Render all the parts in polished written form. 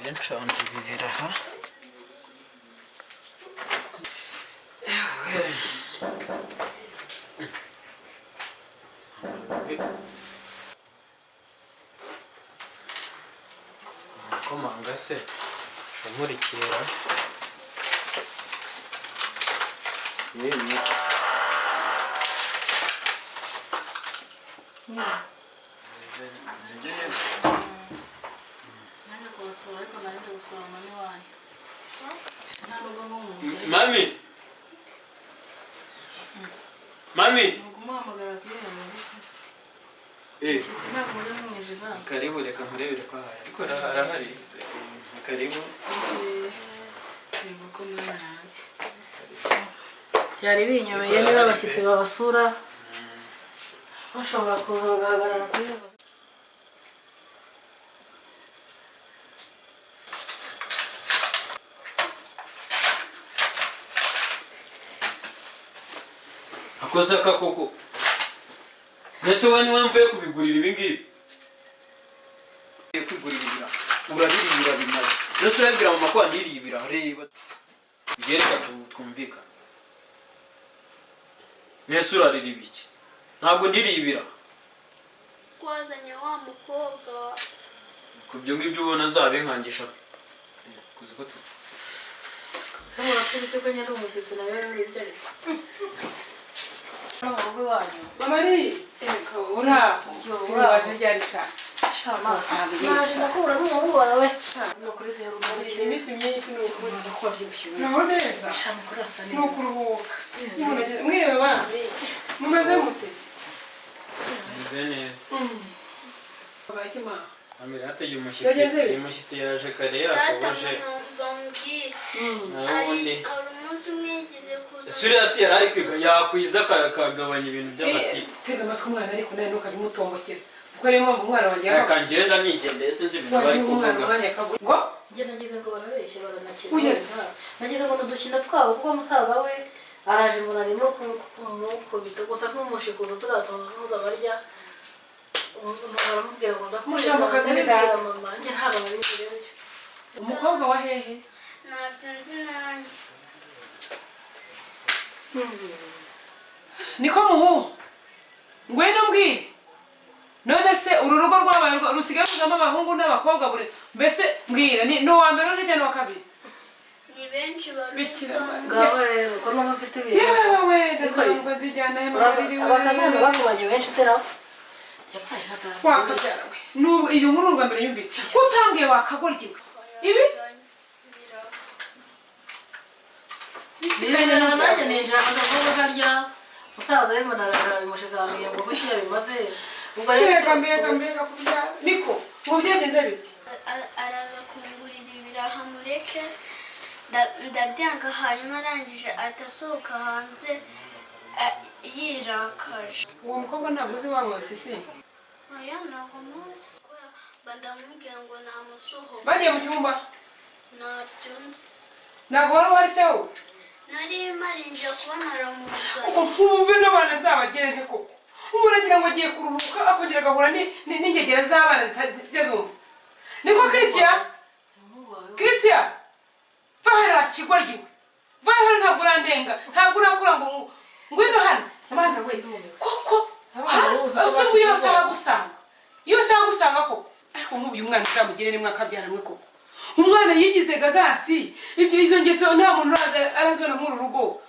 nshonje bibiraha komanga se shamurikira Mami. Mami. Karibu reka nkurebere kwa hari. Ariko arahari. Karibu. Cyari binyobeye niba abashyitsi babasura bashobora kuza bagahagarara kuri yo. Akoza kakoko. Nese wani wamvuye kubigurira ibingibi. Kwigurira urabirira bimaze. Nese urabira mu makwa ndiribira reba. Gereka twumvika. Nese urarira ibiki. Ntabwo ndiribira. Kwazanye wa mukobwa. Kubyo ngibyo ubona zabe nkangisha. Kuza ko tu. Samura kuri cyo kanya n'umushyitsi nawe n'ibyo. N'urugo wanyu. Mamari, ura, waje ryari sha. Shama. Nari nakura n'urugo wawe. No kuri zero rumuri. Imisi myinshi n'ukuri nakora by'ubushyuhe. Naho neza. Shama kurasa neza. Nukuruhuka. Mwiriwe bana. Mumaze mute? Neze neza. Bakima. Amira ateye umushyitsi yaje kare yakoje. Narundi. Umunsi mwigize kuza. Suriyasi yarari kwiga yakwiza kagabanya ibintu by'amati. Tega amatwi umwana ariko nawe ntukari mutombokera. Siko rero mpamvu umwana wanjye yakangenda nigendeye sinzi ibintu bari kuvuga. Ngo njye nagize ngo barabeshye baranakira. Nagize ngo n'udukina twabo kuko musaza we araje munarimo kumukubita gusa nk'umushikuzo turatonda barya. Baramubwira ngo ndakumushamakazi n'idata. Mama njye ntabwo nari byo. Umukobwa wa hehe? Ntabwo nzi nanjye. Niko muhu. Ngwino mbwire. None se uru rugo rwabaye rusigaye ruzamo abahungu n'abakobwa bure. Mbese mbwira ni wa mbere uje cyane wa kabiri. Ni benshi Bikira. Ngaho rero ko n'abafite ibintu. Yewe ndazangwa zijyana he mabiri we. Abakazana bakubanye benshi se raho. Yapaye hata. Wakabyarawe. Nubwo iyo nkuru rwa mbere yumvise. Utangiye wakagoryiwe. Ibi Bisiganye na nanjye ninjira akavuga karya. Musaza we munarara bimushigamiye ngo kuki yabimaze. Ubwo rero mbega kubya. Niko, ngo byagenze biti. Araza kumugurira ibiraha mureke. Ndabyanga hanyuma arangije atasohoka hanze yirakaje. Uwo mukobwa ntabwo uzi wabo sisi. Oya ntabwo muzi. Bandamubwira ngo namusohoka. Bagiye mu cyumba. Nabyunze. Ntabwo wari uhari se wowe? Nari marinje kubona aramugaye. Nk'ubu n'abana nzabagenze koko. Umuntu agira ngo agiye kuruhuka akongera agahura n'ingegera z'abana zitazumva. Niko Christian? Christian? Vahera kigoryiwe. Vahera ntabwo urandenga. Ntabwo urakura ngo ngwino hano. Mwana we. Koko. Asubu yose agusanga. Yose agusanga koko. Ariko nk'ubu uyu mwana uzamugire nimwe akabyara mwe koko. Umwana yigize gagasi. Ibyo izo ngeso nta muntu arazibona muri rugo.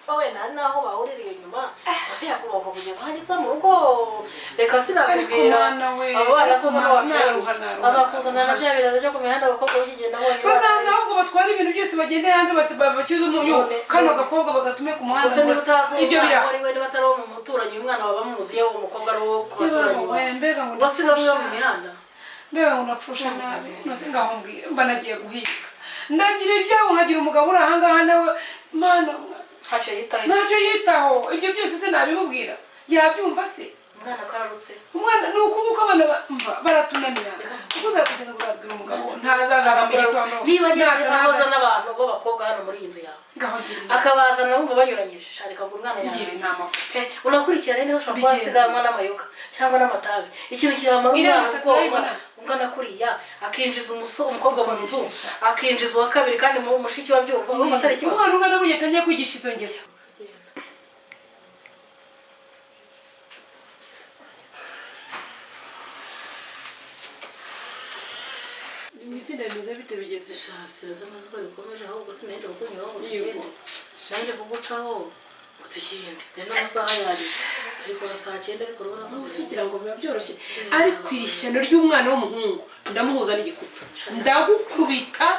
Bawe naho bahuririye nyuma. Ase yakubaho kugeza hageze mu rugo. Reka sinakubwira. Abo barasoza n'ababyeyi. Azakuzana na bya biraro byo ku mihanda abakobwa bakigenda bonyine. Bazaza ahubwo batwara ibintu byose bagende hanze bacyuze umunyu. Kano gakobwa bagatume ku muhanda. Gusa niba utazi ibyo bira. Ari we niba atari wo mu muturanyi umwana waba muzi yewe umukobwa ari wo ku baturanyi. Mbega ngo bose bamwe mu mihanda. Mbega ngo napfusha nabi. Nose ngaho mbwira mba nagiye guhiga. Ndagira ibyawo nkagira umugabo uri ahangaha nawe mana ntacyo yitaho ibyo byose se nabimubwira yabyumva se umwana kararutse umwana ni ukuvuga abana baratunanira ukuze kugenda kubabwira umugabo ntazazaza mu gitondo niba ageze ahoza n'abantu b'abakobwa hano muri iyi nzu yawe akabazana bumva banyuranyije sharika ngo umwana yawe unakurikirana neza ushobora kuba asiganwa n'amayoga cyangwa n'amatabi ikintu kiyamara umwana ungana kuriya akinjiza umukobwa mu nzu akinjiza uwa kabiri kandi mushiki wa byumva urumva atari ikibazo umwana ungana kuriya atangiye kwigisha izo ngeso itsinda bimeze bite bigeze siraza nazo ko bikomeje ahubwo sinenje kukunyuraho ngo tugende sinenje kugucaho ngo tugende deni amasaha yari turi kora saa 9 ariko urabona ko kugira ngo biba byoroshye ariko ishyano ry'umwana w'umuhungu ndamuhuza n'igikuta ndagukubita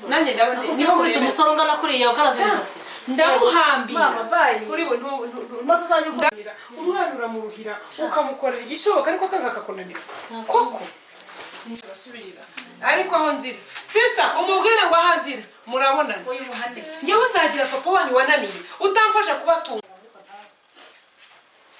nanjye ndabona niho kubita umusoro ungana kuriya ukarazimisatsi ndamuhambiye kuri we umwana uramuruhira ukamukorera igishoboka ariko akanga akakunanira koko ariko aho nzira sister umubwire ngo ahazira murabonana njyewe nzagira papa wanyu wananiye utamfasha kubatunga